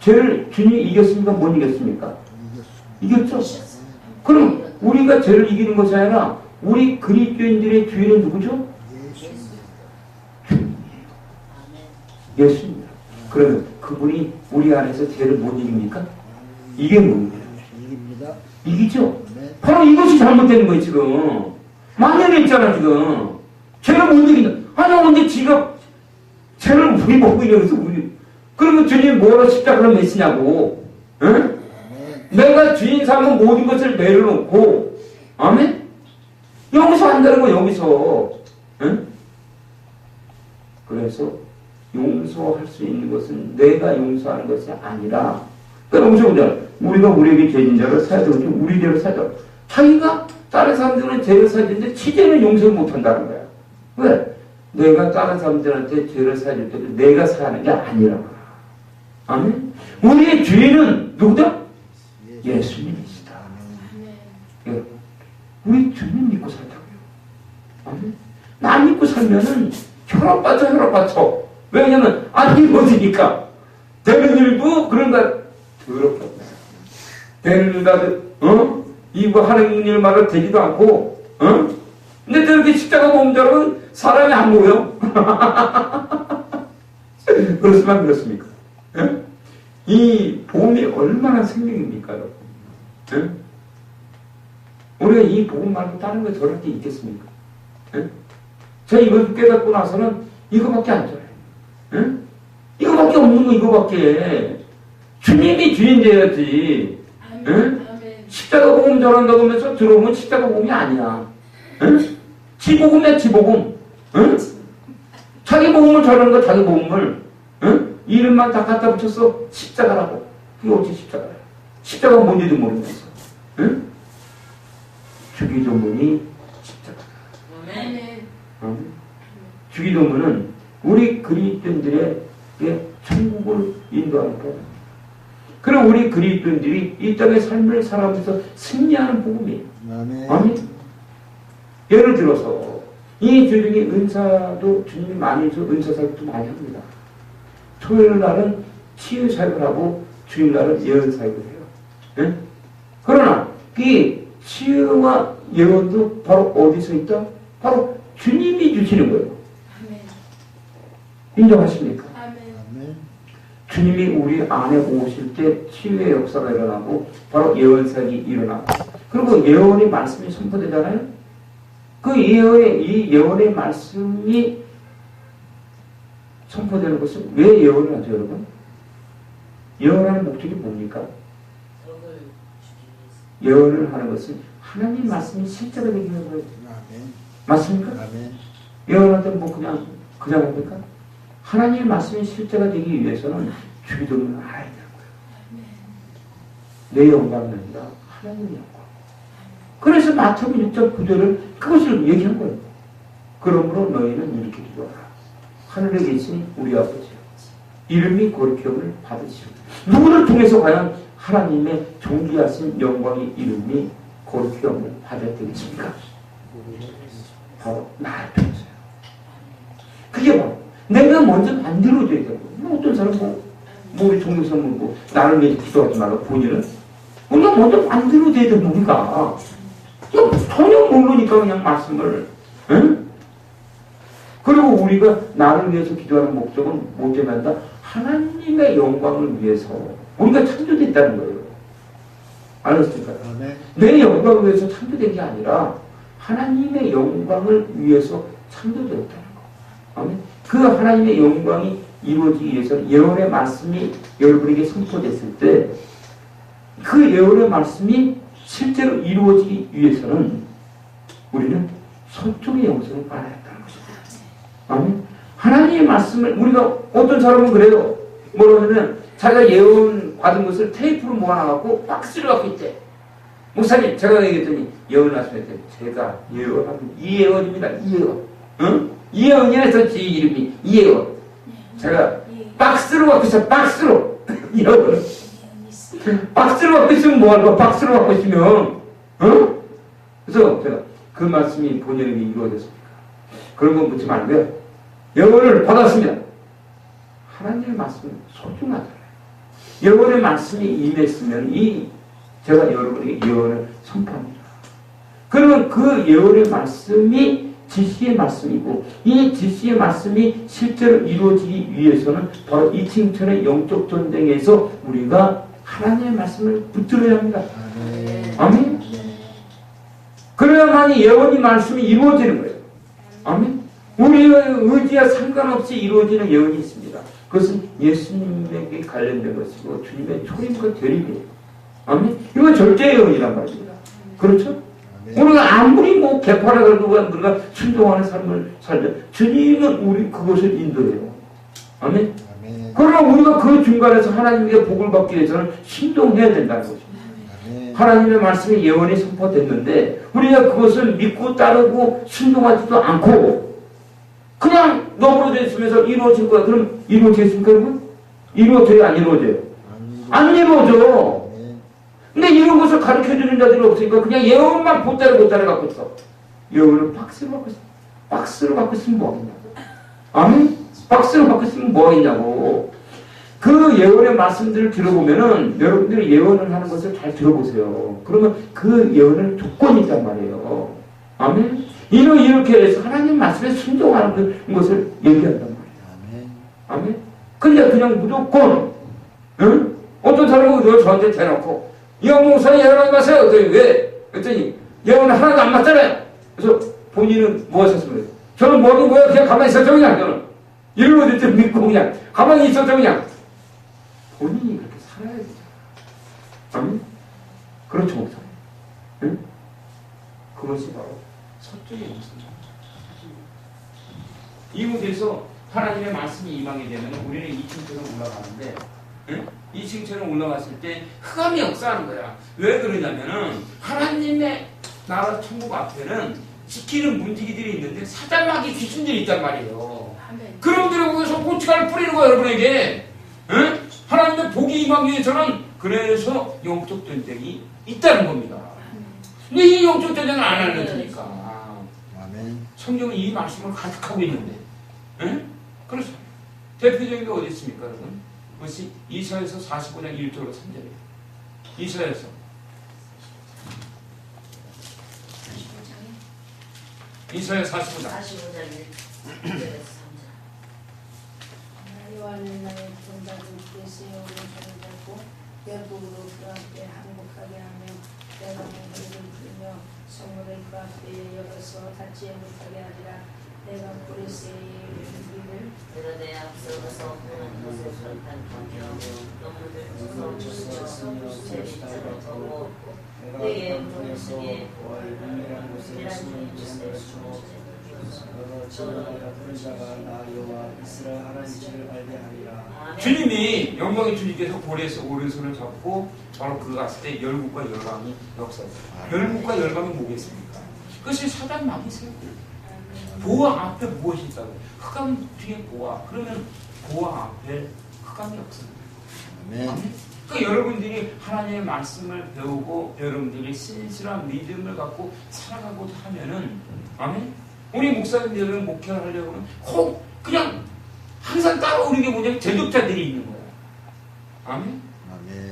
죄를 주님이 이겼습니까? 못 이겼습니까? 이겼죠. 그럼 우리가 죄를 이기는 것이 아니라 우리 그리스도인들의 주인은 누구죠? 예수입니다. 그러면 그분이 우리 안에서 죄를 못 이깁니까? 이게 뭡니까? 이기죠? 바로 이것이 잘못되는 거예요, 지금. 만연했잖아, 지금. 죄를 못 이긴다. 아니, 언제 지가 죄를 우리 먹고 이러면서 우리. 그러면 주님 뭐라 십자가를 메시냐고. 응? 내가 주인 삼은 모든 것을 내려놓고, 아멘? 여기서 한다는 거, 여기서. 응? 그래서 용서할 수 있는 것은 내가 용서하는 것이 아니라, 그러니까 여기서 우리가 우리에게 죄진 자를 사야 되고, 우리대로 사야 되고, 자기가 다른 사람들은 죄를 사야 되는데, 치죄는 용서를 못 한다는 거야. 왜? 내가 다른 사람들한테 죄를 사야 될 때, 내가 사는 게 아니라. 아멘? 우리의 주인은 누구다? 예수님이시다. 예. 우리 주님 믿고 살자고요. 아멘? 나 믿고 살면은 혈압 받쳐. 왜냐면 안 믿어지니까. 되는 일도 그런가 더럽게 없네. 되는 일도 이거 하는 일 말로 되지도 않고 근데 저렇게 십자가 몸자로 사람이 안 모여. 그렇지만 그렇습니까? 예? 이 복음이 얼마나 생명입니까, 여러분? 예? 우리가 이 복음 말고 다른 거 저럴 게 있겠습니까? 예? 제가 이걸 깨닫고 나서는 이거밖에 안 줘요. 예? 이거밖에 없는 거 이거밖에. 주님이 주인 돼야지. 예? 십자가 복음 전한다고 하면서 들어오면 십자가 복음이 아니야. 예? 지복음이야, 지복음. 예? 자기 복음을 전하는 거 자기 복음을. 예? 이름만 다 갖다 붙였어. 십자가라고. 그게 어찌 십자가야. 십자가 뭔지도 모르면서. 예? 주기도문이 십자가다. 주기도문은 우리 그리스도인들에게 천국을 인도하는 법. 그럼 우리 그리스도인들이 이 땅의 삶을 살아가면서 승리하는 복음이에요. 아멘. 예를 들어서 이 주중에 은사도 주님이 많이 줘 은사 사역도 많이 합니다. 토요일 날은 치유 사역을 하고 주일 날은 예언 사역을 해요. 네? 그러나 이 치유와 예언도 바로 어디서 있다? 바로 주님이 주시는 거예요. 아멘. 인정하십니까? 아멘. 주님이 우리 안에 오실 때 치유의 역사가 일어나고 바로 예언 사역이 일어나고 그리고 예언의 말씀이 선포되잖아요. 그 이 예언의 말씀이 선포되는 것은 왜 예언을 하죠, 여러분? 예언하는 목적이 뭡니까? 예언을 하는 것은 하나님 말씀이 실제가 되기 위한 거예요. 맞습니까? 예언할 때 뭐 그냥 합니까? 하나님의 말씀이 실제가 되기 위해서는 주기도문을 알아야 되는 거예요. 내 영광이 아니라 하나님의 영광. 그래서 마태복음 6장 9절을 그것을 얘기한 거예요. 그러므로 너희는 이렇게 기도하라. 하늘에 계신 우리 아버지 이름이 거룩히 여김을 받으시오. 누구를 통해서 과연 하나님의 존귀하신 영광의 이름이 거룩히 여김을 받아야 되겠습니까? 바로 나를 통해서요. 그게 바로 내가 먼저 만들어줘야 되고 어떤 사람은 우리 종교성은 나를 위해서 기도하지 말고 본인은 우리가 먼저 만들어줘야 되는 우리가 전혀 모르니까 그냥 말씀을 응? 그리고 우리가 나를 위해서 기도하는 목적은 뭐냐면 하나님의 영광을 위해서 우리가 창조됐다는 거예요. 알았습니까? 내 영광을 위해서 창조된 게 아니라 하나님의 영광을 위해서 창조되었다는 거. 아멘. 그 하나님의 영광이 이루어지기 위해서는 예언의 말씀이 여러분에게 선포됐을 때 그 예언의 말씀이 실제로 이루어지기 위해서는 우리는 서쪽의 영성을 알아야 한다는 것입니다. 아멘. 하나님의 말씀을 우리가 어떤 사람은 그래요. 뭐라 하면 자기가 예언 받은 것을 테이프로 모아놔갖고 박스를 갖고 있대. 목사님 제가 얘기했더니 예언하셨을 때 제가 예언하면 이 예언입니다. 이 예언. 응? 이 예언이라서 지 이름이 이 예언. 제가 박스로 갖고 있어. 박스로. 예언. 박스로 갖고 있으면 뭐할까? 박스로 갖고 있으면 응? 그래서 제가 그 말씀이 본인에게 이루어졌습니까? 그런 건 묻지 말고요. 예언을 받았습니다. 하나님의 말씀은 소중하잖아요. 예언의 말씀이 임했으면 제가 여러분에게 예언을 선포합니다. 그러면 그 예언의 말씀이 지시의 말씀이고 이 지시의 말씀이 실제로 이루어지기 위해서는 바로 이 칭찬의 영적 전쟁에서 우리가 하나님의 말씀을 붙들어야 합니다. 아멘. 그래야만이 예언의 말씀이 이루어지는 거예요. 아멘. 우리의 의지와 상관없이 이루어지는 예언이 있습니다. 그것은 예수님에게 관련된 것이고 주님의 초림과 결입이에요. 아멘. 이건 절대 예언이란 말입니다. 그렇죠? 우리가 아무리 개파라고 우리가 순종하는 삶을 살자 주님은 우리 그것을 인도해요. 아멘. 그러나 우리가 그 중간에서 하나님의 복을 받기 위해서는 순종해야 된다는 거죠. 하나님의 말씀이 예언이 선포됐는데 우리가 그것을 믿고 따르고 순종하지도 않고 그냥 너무로 있으면서 이루어질 거야. 그럼 이루어지겠습니까 여러분? 이루어져요? 안 이루어져요? 안 이루어져. 근데 이런 것을 가르쳐주는 자들이 없으니까 그냥 예언만 보따리 갖고 있어. 예언을 박스로 갖고 있어. 박스로 갖고 있으면 뭐하겠냐고. 아멘? 박스로 갖고 있으면 뭐하겠냐고. 그 예언의 말씀들을 들어보면은 여러분들이 예언을 하는 것을 잘 들어보세요. 그러면 그 예언은 조건이 있단 말이에요. 아멘? 이렇게 해서 하나님 말씀에 순종하는 것을 얘기한단 말이에요. 아멘? 근데 그냥 무조건 응? 어떤 사람은 저한테 대놓고 이왕 목사님 예언하지 마세요. 그랬더니 왜? 그랬더니 예언은 하나도 안 맞잖아요. 그래서 본인은 뭐 하셨습니까? 저는 뭐든 뭐야 그냥 가만히 있었죠 그냥 저는. 이러고 좀 믿고 그냥 가만히 있었죠 그냥. 본인이 그렇게 살아야 되잖아. 아멘? 그렇죠 목사님. 응? 그것이 바로 서쪽의 목사님. 이 무대에서 하나님의 말씀이 임하게 되면 우리는 2층처럼 올라가는데 응? 2층처럼 올라갔을 때 흑암이 역사하는 거야. 왜 그러냐면은 하나님의 나라 천국 앞에는 지키는 문지기들이 있는데 사단마귀 귀신들이 있단 말이에요. 그놈들이 거기서 고춧가루 뿌리는 거야 여러분에게. 응? 하나님의 복이 임하기 위해서는 그래서 영적 전쟁이 있다는 겁니다. 근데 이 영적 전쟁을 안 하는 거니까. 성경은 이 말씀을 가득하고 있는데 응? 그렇죠. 대표적인 게 어디 있습니까 여러분? 그것이 이사야서 45장 1절로 3절이에요. 이사야서 45장 1절에서 3절. 나의 동작을 그리스의 오른손을 잡고 열국으로 그 앞에 항복하게 하며 내가 몽골을 풀며 성문을 그 앞에 열어서 닫지 못하게 하리라. 내가 그리스의 일을 그러되 앞서서 하는 것을 선택하며 너무들 주서 제 밑으로 두고 내게 문을 쓰게 원이란 곳에 숨을 주시고 주님이 영광의 주님께서 고레에서 오른손을 잡고 바로 그거 갔을 때 열국과 열방이 역사했어요. 열국과 열방이 뭐겠습니까? 그것이 사단 마귀세요. 보아 앞에 무엇이 있다고? 흑암 뒤에 보아. 그러면 보아 앞에 흑암이 없습니다. 그러니까 여러분들이 하나님의 말씀을 배우고 여러분들이 신실한 믿음을 갖고 살아가고자 하면은 아멘? 우리 목사님들은 목회를 하려고 하면 꼭 그냥 항상 따라오는 게 뭐냐면 제독자들이 있는 거야. 아멘?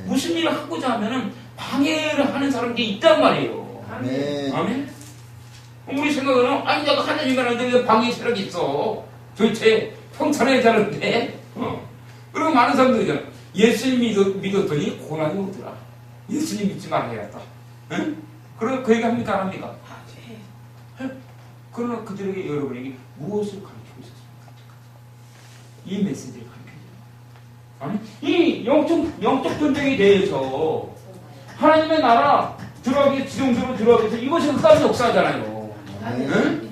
무슨 일을 하고자 하면은 방해를 하는 사람들이 있단 말이에요. 아멘? 우리 생각에는 아니 내가 하나님만 하는데 왜 방해 세력이 있어? 도대체 평탄해야 되는데 그리고 많은 사람들이 있잖아. 예수님 믿었더니 고난이 오더라. 예수님 믿지 말아야겠다. 응? 그럼 그 얘기 합니까? 안 합니까? 그러나 그들에게 여러분에게 무엇을 가르치고 있었습니까? 이 메시지를 가르쳐줘요. 이 영적 전쟁에 대해서 하나님의 나라 들어가기 지정적으로 들어가기 위해서 이것이 흑암의 역사잖아요. 응?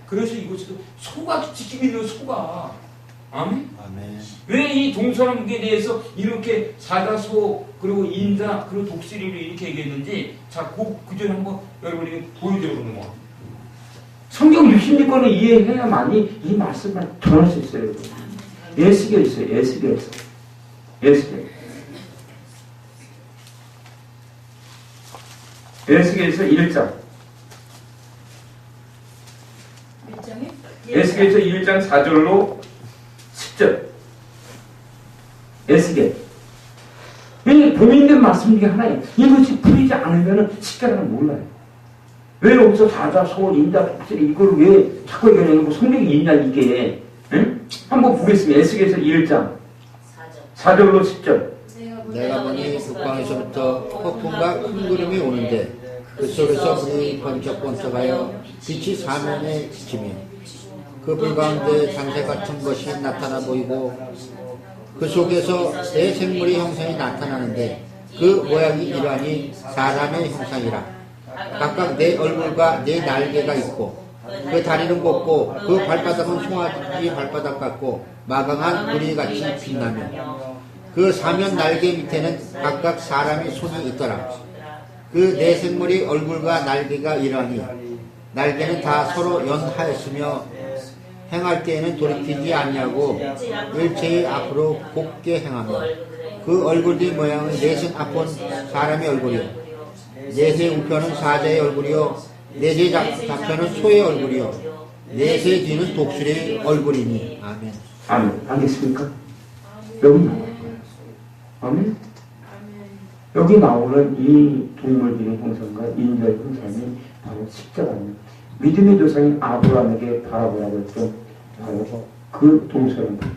그래서 이것이 소가 지킴이 있는 소가 아멘? 왜 이 동서남북에 대해서 이렇게 사다소 그리고 인자 그리고 독수리를 이렇게 얘기했는지 자 그 전에 한번 여러분에게 보여드리는 거. 성경 66권을 이해해야만이 이 말씀을 전할 수 있어요. 예수계에 있어요. 예수계에서 예수계에서 1장 예수계에서 1장 4절로 10절 애쓰게. 이 봉인된 말씀 중에 하나예요. 이것이 풀리지 않으면 십자가는 몰라요. 왜 여기서 다자, 소원, 인자, 독실이 이걸 왜 자꾸 얘기하냐고 성경이 있냐 이게. 응? 한번 보겠습니다. 에스겔서 1장 4절로 10절. 내가 보니 북방에서부터 폭풍과 큰 구름이 오는데 그 속에서 불이 번쩍번쩍하여 빛이 사면에 비치며 그 불 가운데 잔새 같은 것이 나타나 보이고 그 속에서 새 생물의 형상이 나타나는데 그 모양이 이러하니 사람의 형상이라. 각각 네 얼굴과 네 날개가 있고 그 다리는 곱고 그 발바닥은 송아지 발바닥 같고 마강한 구리같이 빛나며 그 사면 날개 밑에는 각각 사람의 손이 있더라. 그 네 생물의 얼굴과 날개가 이러하니 날개는 다 서로 연하였으며 행할 때에는 돌이키지 아니하고 일체의 앞으로 곱게 행하며 그 얼굴의 모양은 넷은 앞은 사람의 얼굴이요 넷의 우편은 사자의 얼굴이요 넷의 좌편은 소의 얼굴이요 넷의 뒤는 독수리의 얼굴이니. 아멘. 아멘. 알겠습니까? 여기 나올 거예요. 아멘. 여기 나오는 이 동물들의 형상과 인자의 형상이 바로 십자가입니다. 믿음의 조상인 아브라함에게 바라보라고 했던 바로 그 동서입니다.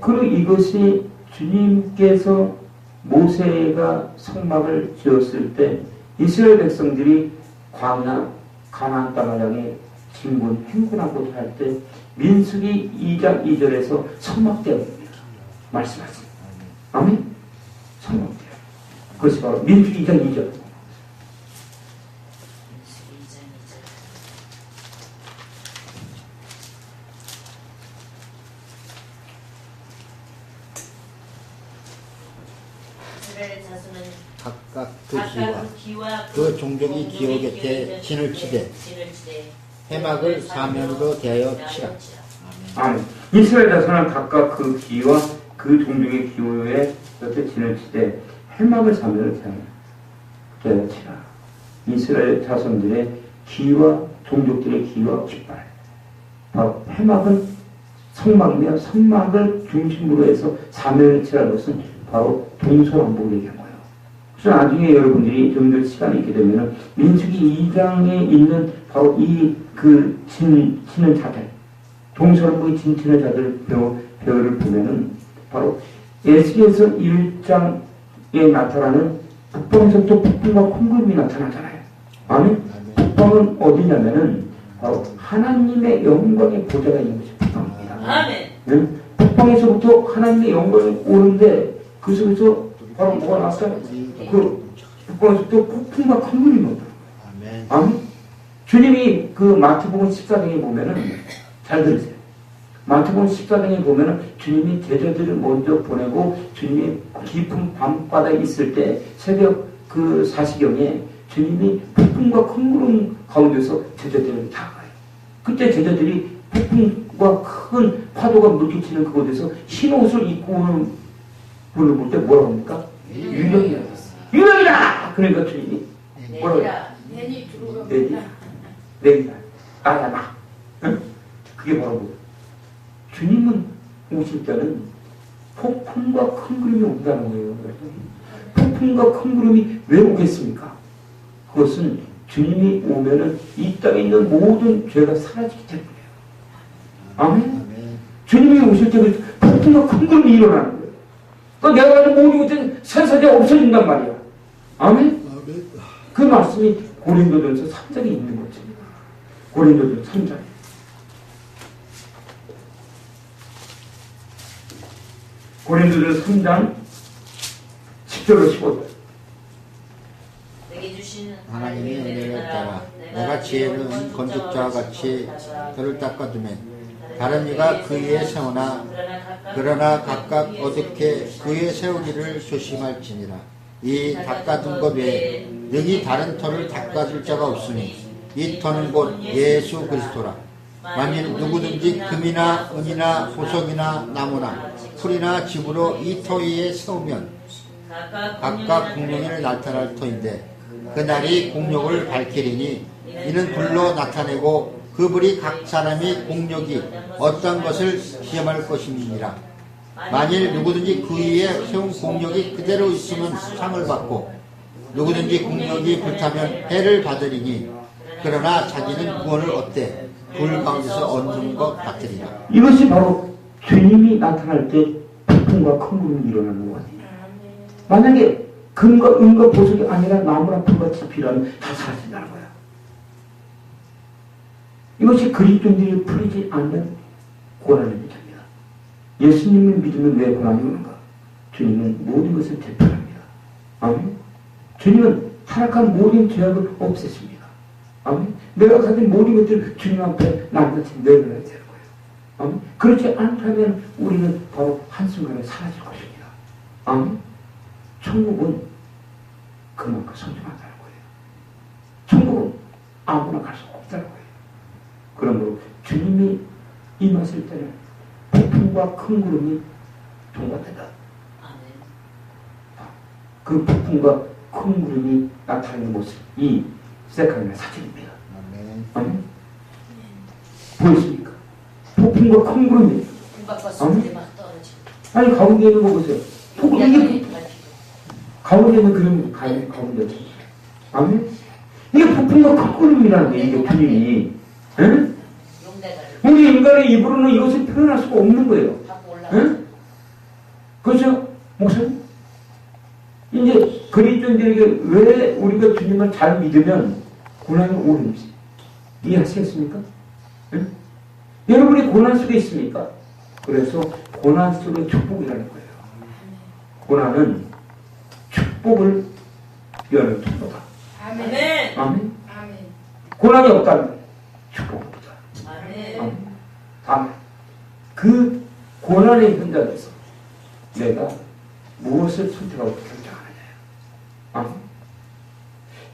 그리고 이것이 주님께서 모세가 성막을 지었을 때 이스라엘 백성들이 광야 가나안 땅을 향해 진군 행군하고자 할 때 민수기 2장 2절에서 성막대입니다. 말씀하십니다. 아멘. 성막대. 그것이 바로 민수기 2장 2절. 각각 그 기와 그 종족이 기호 곁에 진을 치되 해막을 사면으로 대하여 치라. 아멘. 이스라엘 자손은 각각 그 기와 그 종족의 기호에 곁에 진을 치되 해막을 사면으로 대하여 치라. 이스라엘 자손들의 기와 종족들의 기와 깃발. 바로 해막은 성막이며 성막을 중심으로 해서 사면을 치라는 것은 바로 동서남북을 얘기한 거예요. 그래서 나중에 여러분들이 좀 더 시간이 있게 되면 민수기 2장에 있는 바로 이 그 치는 자들, 동서남북의 치는 자들 배우를 보면은 바로 에스겔서 1장에 나타나는 북방에서부터 폭풍과 큰 구름이 나타나잖아요. 아멘? 북방은 어디냐면은 바로 하나님의 영광의 보좌가 있는 것이 북방입니다. 아멘. 네? 북방에서부터 하나님의 영광이 오는데 그 속에서 바로 뭐가 나왔어요? 그 북방에서부터 폭풍과 큰 구름이 온다. 아멘? 주님이 그 마태복음 14장에 보면은 잘 들으세요. 마태복음 14장에 보면은 주님이 제자들을 먼저 보내고 주님이 깊은 밤바다에 있을 때 새벽 그 4시경에 주님이 폭풍과 큰 구름 가운데서 제자들을 다가요. 그때 제자들이 폭풍과 큰 파도가 물결치는 그곳에서 흰 옷을 입고 오는 분을 볼 때 뭐라고 합니까? 유명이라. 유명이다! 그러니까 주님이 뭐라고 해요? 내리라. 나야 나. 응? 그게 바로 뭐예요? 주님은 오실 때는 폭풍과 큰 구름이 온다는 거예요. 폭풍과 큰 구름이 왜 오겠습니까? 그것은 주님이 오면은 이 땅에 있는 모든 죄가 사라지기 때문이에요. 아멘? 주님이 오실 때는 폭풍과 큰 구름이 일어나는 거예요. 그러니까 내가 가진 모든 것들이 새사지 없어진단 말이야. 아멘? 그 말씀이 고린도전서 3장에 있는 것입니다. 고린도전서 3장. 고린도전서 3장 10절로 15절. 하나님의 은혜를 따라 내가 지혜는 건축자와 같이 그를 닦아두면 다른 이가 그 위에 세우나 그러나 각각 어떻게 그 위에 세우기를 조심할지니라. 이 닦아둔 것 외에 능히 다른 터를 닦아줄 자가 없으니 이 터는 곧 예수 그리스도라. 만일 누구든지 금이나 은이나 보석이나 나무나 풀이나 집으로 이 터 위에 세우면 각각 공룡을 나타날 터인데 그 날이 공룡을 밝히리니 이는 불로 나타내고 그 불이 각 사람이 공력이 어떤 것을 시험할 것임이니라. 만일 누구든지 그 위에 세운 공력이 그대로 있으면 상을 받고 누구든지 공력이 불타면 해를 받으리니 그러나 자기는 구원을 얻되 불 가운데서 얻는 것 같으리라. 이것이 바로 주님이 나타날 때 폭풍과 큰 구름이 일어나는 것 같아요. 만약에 금과 은과 보석이 아니라 나무나 풀같이 필요하면 다 사라진다는 거야. 이것이 그리스도인들이 풀리지 않는 고난의 문제입니다. 예수님을 믿으면 왜 고난이 오는가? 주님은 모든 것을 대표합니다. 아멘. 주님은 타락한 모든 죄악을 없애십니다. 아멘. 내가 가진 모든 것들을 주님 앞에 낱낱이 내려놔야 되는 거예요. 아멘. 그렇지 않다면 우리는 바로 한순간에 사라질 것입니다. 아멘. 천국은 그만큼 소중하다는 거예요. 천국은 아무나 갈 수 없다는 거예요. 그러므로 주님이 임하실 때는 폭풍과 큰 구름이 동반된다. 그 폭풍과 큰 구름이 나타나는 모습이 시작하는 사진입니다. 아멘. 보이십니까? 폭풍과 큰 구름이. 아멘. 아니 가운데 있는 거 보세요. 이게 가운데 있는 그림 가운데. 아멘. 이게 폭풍과 큰 구름이라는 게 이게 주님이. 응? 우리 인간의 입으로는 이것을 표현할 수가 없는 거예요. 응? 그렇죠? 목사님? 이제 그리스도인들에게 왜 우리가 주님을 잘 믿으면 고난이 오는지 이해하시겠습니까? 응? 여러분이 고난 속에 있습니까? 그래서 고난 속의 축복이라는 거예요. 고난은 축복을 여는 통로다. 아멘. 아멘. 아멘. 고난이 없다면 축복입니다. 아멘. 다만 그 고난의 현장에서 내가 무엇을 선택하고 결정하느냐. 아멘.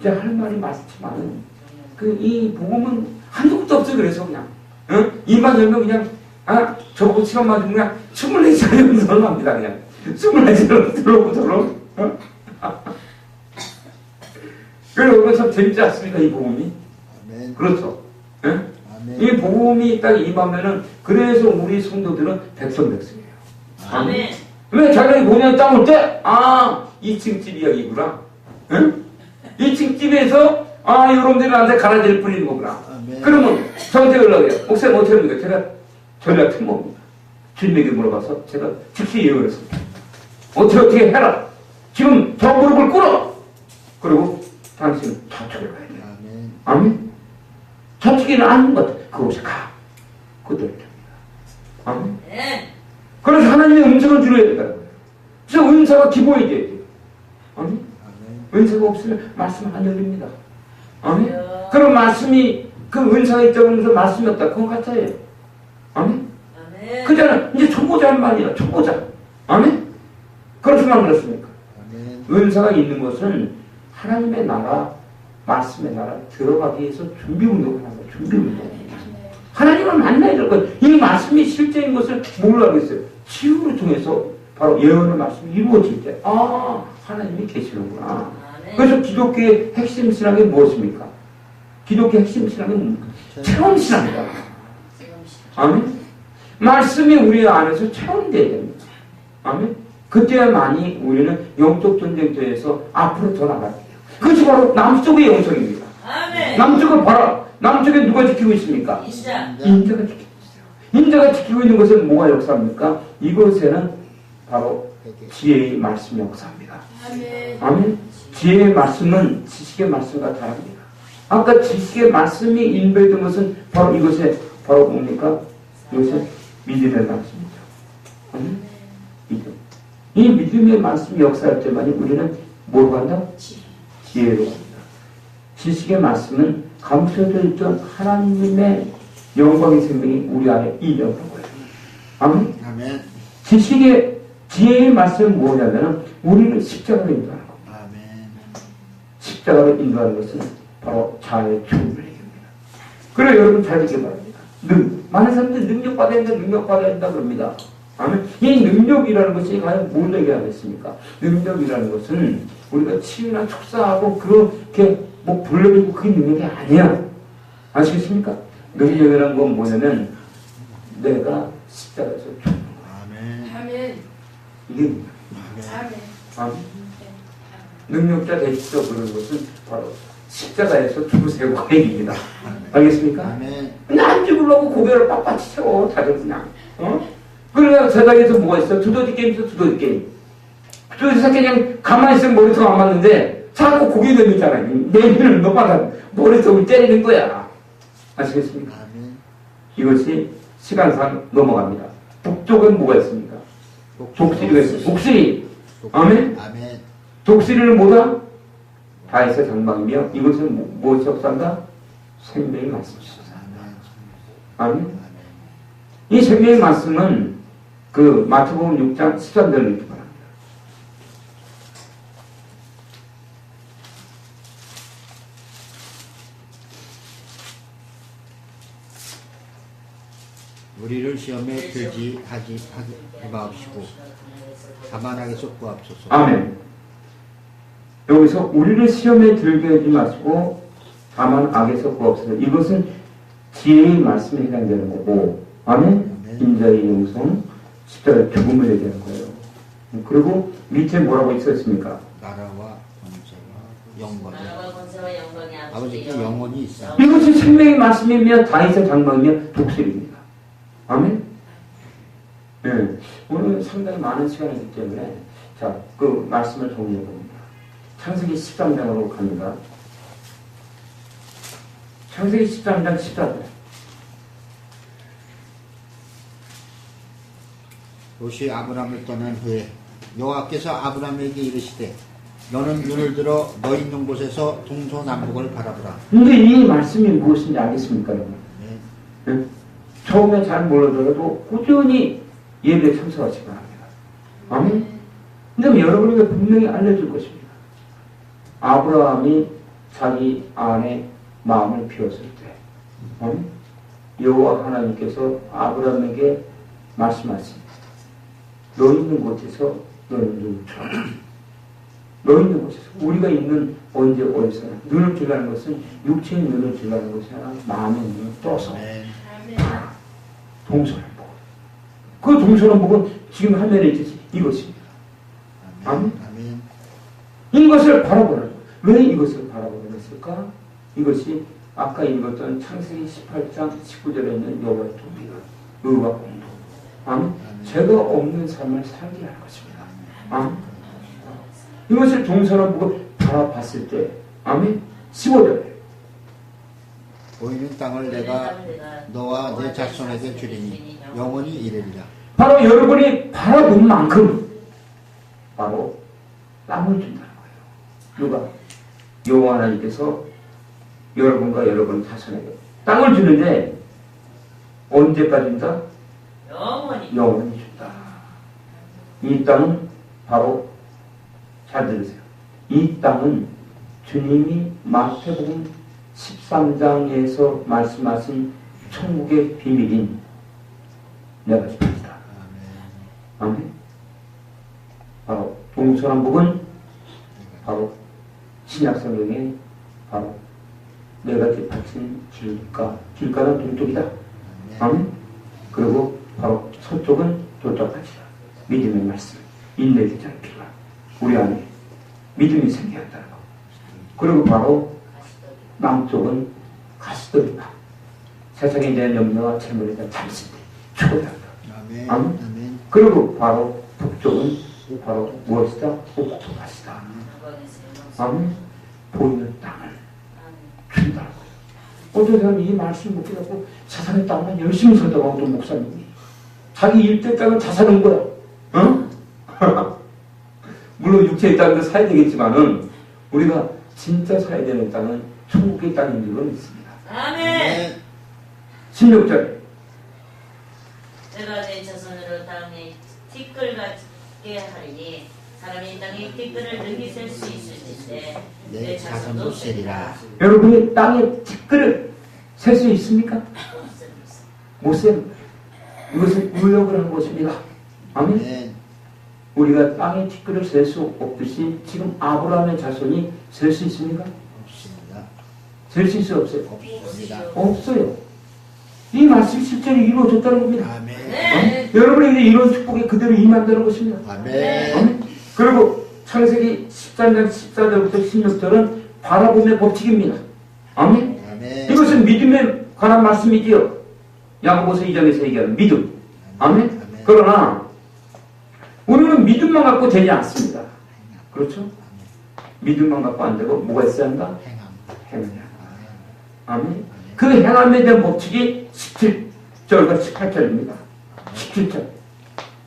이제 할 말이 많지만은 이 복음은 한두 곳도 없어요. 그래서 그냥 입만 열면 그냥 저거 시간만 주면 그냥 24시간 연설을 합니다. 그냥 24시간 들어오고 저러. 그래서 여러분 참 재밌지 않습니까? 이 복음이. 아멘. 그렇죠. 예? 아멘. 이 복음이 딱 임하면은 그래서 우리 성도들은 백성백성이에요. 아멘. 왜 자기가 뭐냐 땅 올 때 2층 집 이야기구나. 응? 2층 집에서 여러분들이 나한테 갈아질 뿐인 거구나. 아멘. 그러면 저한테 연락해요. 목사님 어떻게 합니까? 제가 전략 특모입니다. 주님에게 물어봐서 제가 즉시 예언을 했습니다. 어떻게 해라. 지금 저 무릎을 꿇어. 그리고 당신은 좌측으로 가야 돼요. 아멘. 아멘. 좌측에는 아닌 것 같아. 그곳에 가. 그대로 됩니다. 아멘. 네. 그래서 하나님의 음성을 들어야 된다는 거예요. 그래서 은사가 기본이 돼야 돼요. 아멘. 은사가 없으면 말씀 안 열립니다. 아멘. 그럼 말씀이 그 은사가 있다고 하면서 말씀이 없다. 그건 같아요. 아멘. 아멘. 그잖아. 이제 초보자 할 말이야. 초보자. 아멘. 그렇지만 그렇습니까? 아멘. 은사가 있는 것은 하나님의 나라, 말씀의 나라 들어가기 위해서 준비 운동을 하는 거예요. 준비 운동. 하나님을 만나야 될 거예요. 이 말씀이 실제인 것을 뭘로 알겠어요? 치유를 통해서 바로 예언의 말씀이 이루어질 때, 하나님이 계시는구나. 그래서 기독교의 핵심 신앙이 무엇입니까? 기독교의 핵심 신앙은 뭡니까? 체험 신앙이다. 아멘. 말씀이 우리 안에서 체험돼야 됩니다. 아멘. 그때야만이 우리는 영적 전쟁터에서 앞으로 더 나가야 돼요. 그것이 바로 남쪽의 영성입니다. 아멘. 남쪽을 봐라. 남쪽에 누가 지키고 있습니까? 인자. 인자가 지키고 있어요. 인자가 지키고 있는 것은 뭐가 역사입니까? 이것에는 바로 지혜의 말씀 역사입니다. 아멘. 아멘. 지혜의 말씀은 지식의 말씀과 다릅니다. 아까 지식의 말씀이 인도했던 것은 바로 이것에 바로 뭡니까? 이것은 믿음의 말씀이죠. 아멘. 믿음. 이 믿음의 말씀이 역사할 때만이 우리는 뭐로 간다? 지혜로 갑니다. 지식의 말씀은 감춰져 있던 하나님의 영광의 생명이 우리 안에 임하는 거예요. 아멘. 아멘. 지혜의 말씀은 뭐냐면 우리는 십자가로 인도하는 겁니다. 아멘. 십자가로 인도하는 것은 바로 자아의 죽음을 얘기합니다. 그래 여러분 잘 듣기 바랍니다. 많은 사람들이 능력받아야 된다, 능력받아야 된다 그럽니다. 아멘. 이 능력이라는 것이 과연 뭘 얘기하겠습니까? 능력이라는 것은 우리가 치유나 축사하고 그렇게 불러주고 그게 능력이 아니야. 아시겠습니까? 능력이라는 건 뭐냐면 내가 십자가에서 죽는 거야. 아멘. 아멘. 이게 뭐야? 아멘. 아멘. 능력자 되십시오. 그러는 것은 바로 십자가에서 죽으세요. 그 얘기입니다. 알겠습니까? 아멘. 그냥 안 죽으려고 고개를 빳빳이 세워. 다들 그냥. 그러니까 세상에서 뭐가 있어? 두더지 게임 있어, 두더지 게임. 두더지 새끼 그냥 가만히 있으면 머리통 안 맞는데 자꾸 고개 내밀잖아요. 내밀을 너마다 머리통을 때리는 거야. 아시겠습니까? 아멘. 이것이 시간상 넘어갑니다. 북쪽은 뭐가 있습니까? 독수리가 있어요. 독수리. 아멘. 아멘. 독수리는 뭐다? 다에서 장막이며 이것은 무엇이 역사한다? 생명의 말씀이다. 아멘. 이 생명의 말씀은 그 마태복음 6장 13절을 읽기 바랍니다. 우리를 시험에 들지 하지 마옵시고 다만 악에서 구하옵소서. 아멘. 여기서 우리를 시험에 들게 하지 마시고 다만 악에서 구하옵소서. 이것은 지혜의 말씀에 해당되는 거고, 아멘. 인자의 영성, 십자가의 죽음을 얘기하는 거예요. 그리고 밑에 뭐라고 있었습니까? 나라와 권세와 영광이. 나라와 권세와 영광이 아버지께 영원히 있어. 이것이 생명의 말씀이며 다윗의 장막이며 독실입니다. 아멘. 네. 오늘 상당히 많은 시간이기 때문에 자, 그 말씀을 정리해 봅니다. 창세기 13장으로 갑니다. 창세기 13장 14절. 롯이 아브람을 떠난 후에 여호와께서 아브람에게 이르시되 너는 눈을 들어 너 있는 곳에서 동서남북을 바라보라. 근데 이 말씀이 무엇인지 알겠습니까, 여러분? 네. 네? 처음에 잘 몰라더라도 꾸준히 예배에 참석하시기 바랍니다. 아멘? 근데 여러분에게 분명히 알려줄 것입니다. 아브라함이 자기 아내 마음을 비웠을 때, 아멘? 여호와 하나님께서 아브라함에게 말씀하십니다. 너 있는 곳에서 너는 눈을 쳐. 너 있는 곳에서. 우리가 있는 언제 어디서나 눈을 들라는 것은 육체의 눈을 들라는 것이 아니라 마음의 눈을 떠서 동서남북. 그 동서남북은 지금 화면에 있듯이 이것입니다. 아멘. 아멘. 이것을 바라보라고. 왜 이것을 바라보라고 했을까? 이것이 아까 읽었던 창세기 18장 19절에 있는 여호와의 도비가 의와 공도. 아멘. 죄가 없는 삶을 살게 하는 것입니다. 아멘. 이것을 동서남북을 바라봤을 때, 아멘. 15절에 보이는 땅을 내가 너와 내 자손에게 주리니 영원히 이르리라. 바로 여러분이 바라본 만큼 바로 땅을 준다는 거예요. 누가? 여호와 하나님께서 여러분과 여러분 자손에게 땅을 주는데 언제까지 준다? 영원히 준다. 이 땅은 바로 잘 들으세요. 이 땅은 주님이 마태복음 13장에서 말씀하신 천국의 비밀인 내가 주니다. 아멘. 바로 동서남북은 바로 신약성경에 바로 내가 뒷받친 길가는 동쪽이다. 아멘. 그리고 바로 서쪽은 돌짝밭이다. 믿음의 말씀, 인내되지 않기가 우리 안에 믿음이 생겨야 한다는 거. 그리고 바로 남쪽은 가시더리다. 세상에 대한 염려와 재물에 대한 잠시인데 죽어야 한다. 아멘. 아멘. 아멘. 그리고 바로 북쪽은 바로 무엇이다? 옥토밭이다. 아멘. 보이는 땅을 준다는 거예요. 어떤 사람이 이 말씀 못 깨닫고 자산의 땅만 열심히 산다고 하고 또 목사님이 자기 일대 땅을 다 사는 거야. 어? 물론 육체의 땅도 사야 되겠지만은 우리가 진짜 사야 되는 땅은 천국의 땅인 줄로 믿습니다. 아멘. 16절. 내가 내 자손으로 땅에 티끌 같게 하리니 사람이 땅에 티끌을 능히 셀 수 있을진데 내 자손도 세리라. 여러분이 땅에 티끌을 셀 수 있습니까? 못 세는 거예요. 이것은 우력을 한 것입니다. 아멘. 아멘. 우리가 땅에 티끌을 셀 수 없듯이 지금 아브라함의 자손이 셀 수 있습니까? 없습니다. 셀 수 있어요? 없어요? 없습니다. 없어요. 이 말씀이 실제로 이루어졌다는 겁니다. 아멘. 여러분에게 이런 축복이 그대로 임한다는 것입니다. 아멘. 그리고 창세기 13장 14절부터 16절은 바라봄의 법칙입니다. 아멘. 아멘. 이것은 믿음에 관한 말씀이지요. 야고보서 2장에서 얘기하는 믿음. 아멘. 그러나 우리는 믿음만 갖고 되지 않습니다. 그렇죠? 믿음만 갖고 안 되고 뭐가 있어야 한다? 행함. 아멘. 그 행함에 대한 법칙이 17절과 18절입니다. 17절.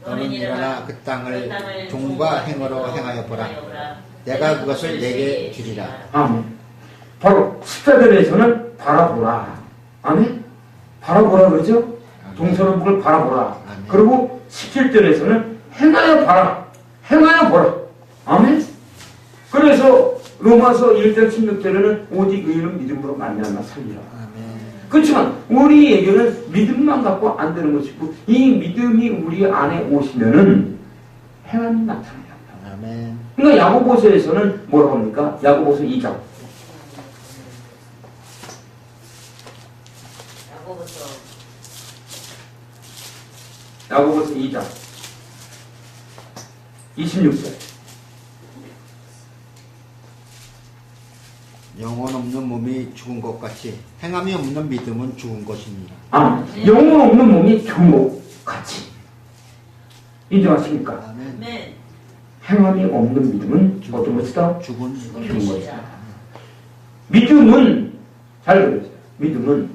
너는 일어나 그 땅을 종과 행어로 행하여 보라. 내가 그것을 내게 주리라. 아멘. 바로 14절에서는 바라보라. 아멘. 바라보라 그러죠? 동서남북을 바라보라. 아멘. 그리고 17절에서는 행하여 봐라. 행하여 보라. 아멘. 그래서 로마서 1장 16절에는 오직 의인은 믿음으로 말미암아 살리라. 그렇지만 우리에게는 믿음만 갖고 안 되는 것이고 이 믿음이 우리 안에 오시면은 행함이 나타나야 한다. 아멘. 그러니까 야고보서에서는 뭐라고 합니까? 야고보서 2장. 야고보서 2장 26절. 영혼 없는 몸이 죽은 것 같이 행함이 없는 믿음은 죽은 것입니다. 영혼 없는 몸이 죽은 것 같이. 인정하십니까? 아멘. 행함이 없는 믿음은 어떤 것이다? 죽은 것이다. 믿음은 잘 들으세요. 믿음은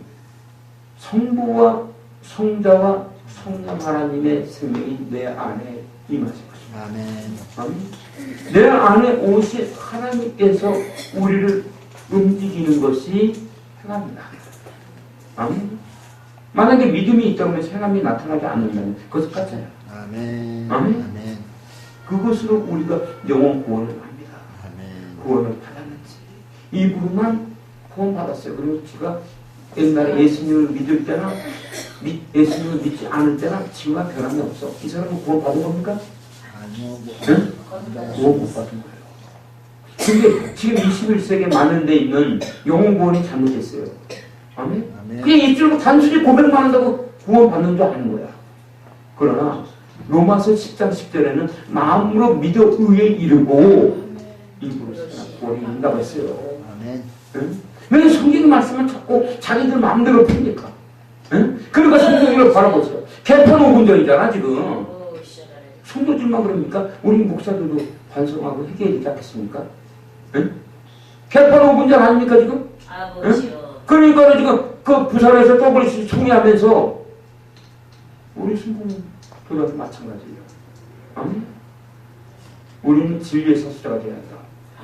성부와 성자와 성령 하나님의 생명이 내 안에 임하신 것입니다. 아멘. 내 안에 오신 하나님께서 우리를 움직이는 것이 행함이다. 아멘. 만약에 믿음이 있다면 행함이 나타나지 않는다면 그것은 가짜예요. 아멘. 아멘. 그것으로 우리가 영원 구원을 합니다. 아멘. 구원을 받았는지 입으로만 구원 받았어요. 그리고 제가 옛날에 예수님을 믿을 때나 예수님을 믿지 않을 때나 지금과 변함이 없어. 이 사람은 구원 받은 겁니까? 아니요. 응? 구원 못 받은 거예요. 근데 지금 21세기에 많은 데 있는 영혼 구원이 잘못됐어요. 아멘? 그냥 입술로 단순히 고백만 한다고 구원 받는 줄 아는 거야. 그러나 로마서 10장 10절에는 마음으로 믿어 의에 이르고 입으로 쓰나 구원이 이른다고 했어요. 아멘. 응? 왜 성경 말씀을 자꾸 자기들 마음대로 펴니까? 응? 그러니까 성경을 바라보세요. 개판 5분 전이잖아 지금. 성도들만 그럽니까? 우리 목사들도 반성하고 회개해야 되지 않겠습니까? 응? 개판 5분 전 아닙니까 지금? 응? 그러니까 지금 그 부산에서 WC 총회하면서 우리 신부는 그것도 마찬가지예요. 아멘? 우리는 진리의 사수자가 되어야 한다.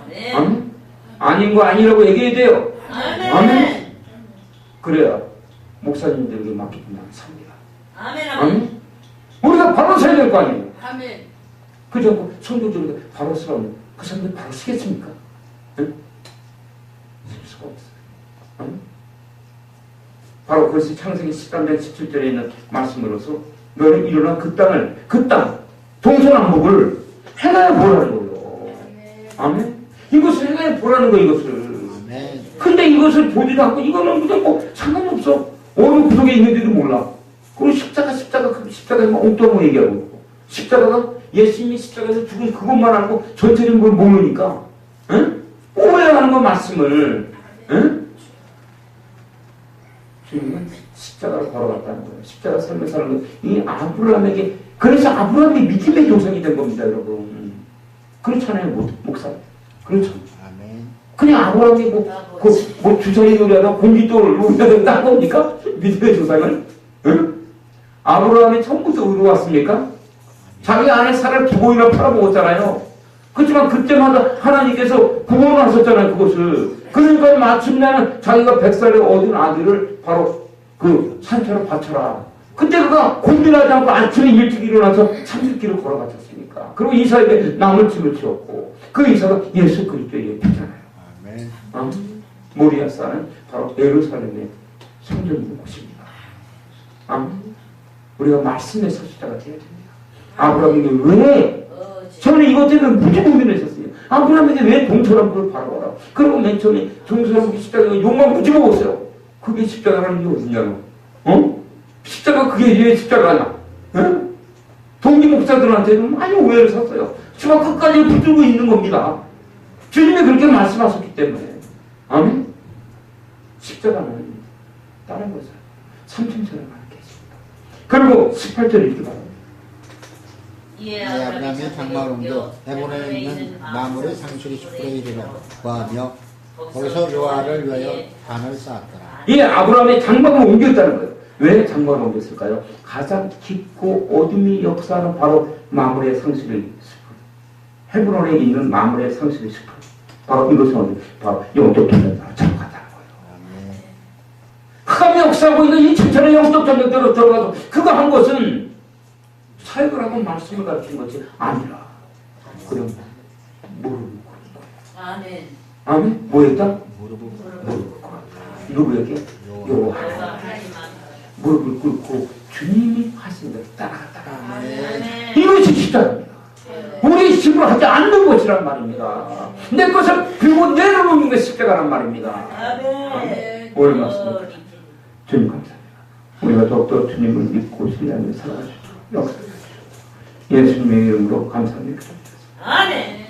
아멘? 아닌 거 아니라고 얘기해야 돼요. 아멘? 그래야 목사님들에게 맡기면 삽니다. 아멘? 우리가 바로 서야 될 거 아니에요. 아멘. 그죠? 성도들에게 바로 서라면 그 사람들 바로 서겠습니까? 응? 설 수가 없어요. 아멘? 바로 그것이 창세기 13장 17절에 있는 말씀으로서 너는 일어나 그 땅, 동서남북을 행하여 보라는 거예요. 아멘? 이것을 행하여 보라는 거예요, 이것을. 아멘. 근데 이것을 보지도 않고, 이거는 그냥 뭐 상관이 없어. 어느 구석에 있는지도 몰라. 그리고 십자가에만 엉뚱한 얘기하고 있고. 십자가가 예수님이 십자가에서 죽은 그것만 알고 전체적인 걸 모르니까, 응? 오해하는 거 말씀을, 응? 주님은 십자가를 걸어갔다는 거예요. 십자가 삶을 사는 거. 이 아브라함에게, 그래서 아브라함이 믿음의 조상이 된 겁니다, 여러분. 그렇잖아요, 목사. 그렇죠. 아멘. 그냥 아브라함이 주사위 놀이하다 공깃돌을 놀이하다 딴 겁니까? 믿음의 조상을? 응? 아브라함이 처음부터 의로웠습니까? 자기 안에 살을 2번이나 팔아먹었잖아요. 그렇지만 그때마다 하나님께서 구원하셨잖아요, 그것을. 그러니까 마침내는 자기가 100살에 얻은 아들을 바로 그 산처럼 바쳐라. 그때 그가 고민하지 않고 아침에 일찍 일어나서 30km 걸어갔었으니까. 그리고 이삭에게 나물집을 지었고 그 이삭은 예수 그리스도의 피잖아요. 아멘. 모리아산은 바로 예루살렘의 성전인 곳입니다. 아멘. 우리가 말씀의 서주자가 되어야 됩니다. 아브라함에게 왜 저는 이것 때문에 무지 고민했었어요. 아브라함에게 왜 동서남북을 바라봐라. 그리고 맨 처음에 동서남북 십자가가 욕만 무지 먹었어요. 그게 십자가라는 게 어디냐고. 어? 십자가 그게 왜 십자가냐? 응? 동기 목사들한테는 많이 오해를 샀어요. 십자가 끝까지 붙들고 있는 겁니다. 주님이 그렇게 말씀하셨기 때문에. 아멘? 십자가는 다른 것을 삼층처럼 하는 것입니다. 그리고 18절 이렇게 말합니다. 이에 아브라함이 장막을 옮겨 헤브론에 있는 마물의 상수리 숲으로 이르러 거하며 거기서 여호와를 위하여 단을 쌓았더라. 이 아브라함이 장막을 옮겼다는 거예요. 왜 장막을 옮겼을까요? 가장 깊고 어둠이 역사하는 바로 마물의 상수리 숲. 헤브론에 있는 마물의 상수리 숲. 바로 이것은 어디? 바로 영적 전쟁터로 잡아갔다는 거예요. 흑암이 역사하고 있는 이 천천의 영적 전쟁터로 들어가서 그거 한 것은 사역을 하고 말씀을 가르친 것이 아니라 그럼 무릎을 꿇은 거예요. 아멘. 아멘? 뭐였다? 무릎을 무릎을 꿇었다. 누구에게? 여호와 무릎을 꿇고 주님이 하신 대로 따라갔다가 이것이 십자가입니다. 우리 힘으로 하지 않는 것이란 말입니다. 내 것을 들고 내려놓는 것이 십자가란 말입니다. 아멘. 오늘 말씀입니다. 주님 감사합니다. 우리가 더욱더 주님을 믿고 신뢰하며 살아가십시오. 역사하십시오. 예수님의 이름으로 감사합니다. 아멘.